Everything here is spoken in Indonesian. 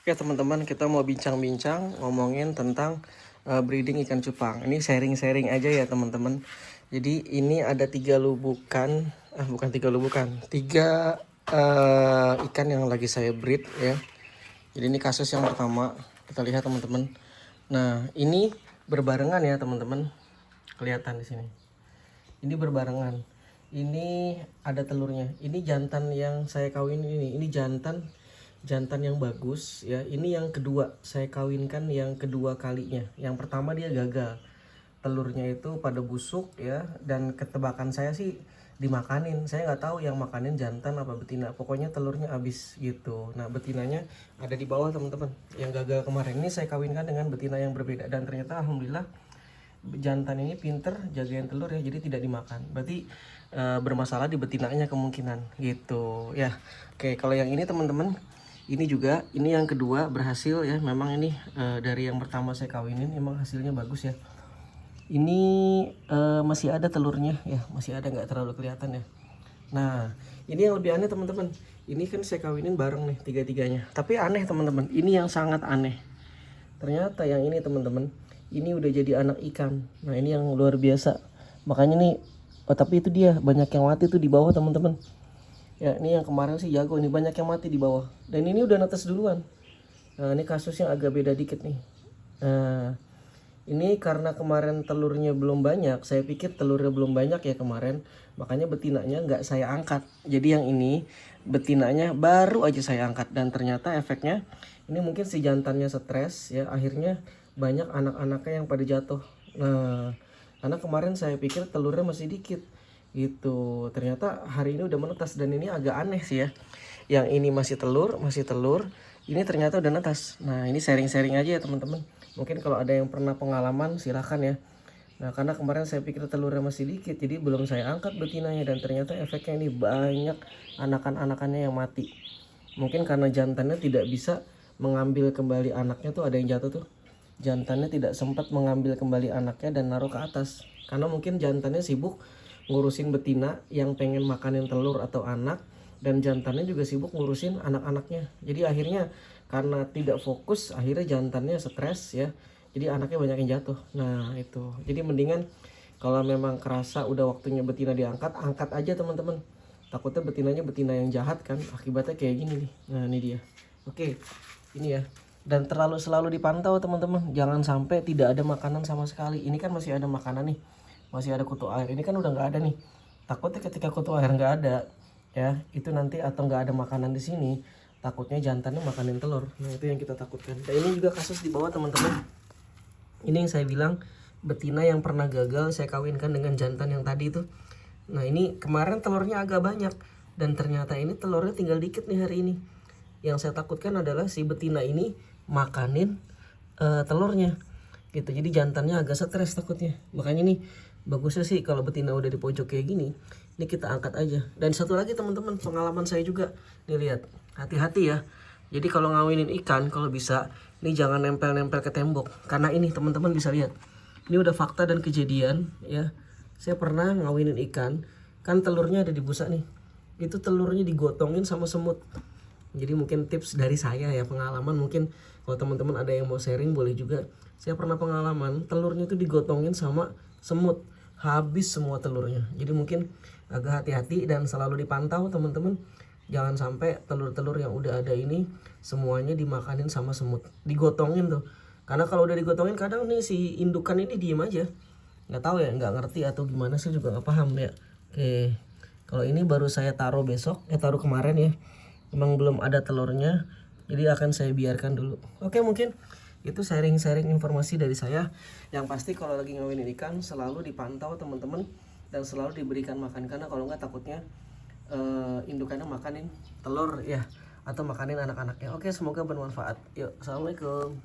Oke teman-teman, kita mau bincang-bincang ngomongin tentang breeding ikan cupang. Ini sharing-sharing aja ya teman-teman. Jadi ini ada 3 lubukan, bukan 3 lubukan, 3 ikan yang lagi saya breed ya. Jadi ini kasus yang pertama, kita lihat teman-teman. Nah ini berbarengan ya teman-teman, kelihatan di sini. Ini berbarengan. Ini ada telurnya. Ini jantan yang saya kawin ini jantan yang bagus ya. Ini yang kedua saya kawinkan, yang kedua kalinya. Yang pertama dia gagal, telurnya itu pada busuk ya, dan ketebakan saya sih dimakanin. Saya nggak tahu yang makanin jantan apa betina, pokoknya telurnya habis gitu. Nah betinanya ada di bawah teman-teman. Yang gagal kemarin ini saya kawinkan dengan betina yang berbeda, dan ternyata alhamdulillah jantan ini pinter jagain telur ya, jadi tidak dimakan. Berarti bermasalah di betinanya kemungkinan gitu ya. Oke, kalau yang ini teman-teman, ini juga, ini yang kedua berhasil ya. Memang ini dari yang pertama saya kawinin memang hasilnya bagus ya. Ini masih ada telurnya ya, masih ada, nggak terlalu kelihatan ya. Nah ini yang lebih aneh teman-teman, ini kan saya kawinin bareng nih tiga-tiganya. Tapi aneh teman-teman, ini yang sangat aneh. Ternyata yang ini teman-teman, ini udah jadi anak ikan. Nah ini yang luar biasa. Makanya nih, oh tapi itu dia banyak yang mati tuh di bawah teman-teman. Ya ini yang kemarin sih jago, ini banyak yang mati di bawah. Dan ini udah netes duluan. Nah ini kasusnya agak beda dikit nih. Nah ini karena kemarin telurnya belum banyak, saya pikir telurnya belum banyak ya kemarin, makanya betinanya nggak saya angkat. Jadi yang ini betinanya baru aja saya angkat, dan ternyata efeknya ini mungkin si jantannya stres ya, akhirnya banyak anak-anaknya yang pada jatuh. Nah karena kemarin saya pikir telurnya masih dikit gitu, ternyata hari ini udah menetas. Dan ini agak aneh sih ya, yang ini masih telur, ini ternyata udah netas. Nah ini sharing-sharing aja ya teman-teman, mungkin kalau ada yang pernah pengalaman silahkan ya. Nah karena kemarin saya pikir telurnya masih dikit, jadi belum saya angkat betinanya, dan ternyata efeknya ini banyak anakan-anakannya yang mati. Mungkin karena jantannya tidak bisa mengambil kembali anaknya, tuh ada yang jatuh tuh, jantannya tidak sempat mengambil kembali anaknya dan naruh ke atas, karena mungkin jantannya sibuk ngurusin betina yang pengen makanin telur atau anak, dan jantannya juga sibuk ngurusin anak-anaknya. Jadi akhirnya karena tidak fokus, akhirnya jantannya stres ya, jadi anaknya banyak yang jatuh. Nah itu, jadi mendingan kalau memang kerasa udah waktunya betina diangkat, angkat aja teman-teman. Takutnya betinanya betina yang jahat kan, akibatnya kayak gini nih. Nah ini dia. Oke, ini ya. Dan selalu dipantau teman-teman, jangan sampai tidak ada makanan sama sekali. Ini kan masih ada makanan nih, masih ada kutu air. Ini kan udah nggak ada nih. Takutnya ketika kutu air nggak ada ya, itu nanti atau nggak ada makanan di sini, takutnya jantannya makanin telur. Nah itu yang kita takutkan. Dan ini juga kasus di bawah teman-teman. Ini yang saya bilang betina yang pernah gagal saya kawinkan dengan jantan yang tadi itu. Nah ini kemarin telurnya agak banyak, dan ternyata ini telurnya tinggal dikit nih hari ini. Yang saya takutkan adalah si betina ini makanin telurnya gitu, jadi jantannya agak stres takutnya. Makanya nih bagusnya sih kalau betina udah di pojok kayak gini, ini kita angkat aja. Dan satu lagi teman-teman, pengalaman saya juga nih, lihat, hati-hati ya. Jadi kalau ngawinin ikan, kalau bisa ini jangan nempel-nempel ke tembok, karena ini teman-teman bisa lihat, ini udah fakta dan kejadian ya. Saya pernah ngawinin ikan, kan telurnya ada di busa nih, itu telurnya digotongin sama semut. Jadi mungkin tips dari saya ya, pengalaman, mungkin kalau teman-teman ada yang mau sharing boleh juga. Saya pernah pengalaman telurnya itu digotongin sama semut, habis semua telurnya. Jadi mungkin agak hati-hati dan selalu dipantau teman-teman, jangan sampai telur-telur yang udah ada ini semuanya dimakanin sama semut, digotongin tuh. Karena kalau udah digotongin kadang nih si indukan ini diem aja, nggak tahu ya, nggak ngerti atau gimana, sih juga nggak paham ya. Oke, kalau ini baru saya taruh besok, taruh kemarin ya, memang belum ada telurnya, jadi akan saya biarkan dulu. Oke, mungkin itu sharing-sharing informasi dari saya. Yang pasti kalau lagi ngawinin ikan selalu dipantau teman-teman, dan selalu diberikan makan, karena kalau nggak takutnya indukannya makanin telur ya, atau makanin anak-anaknya. Oke, semoga bermanfaat. Yuk, assalamualaikum.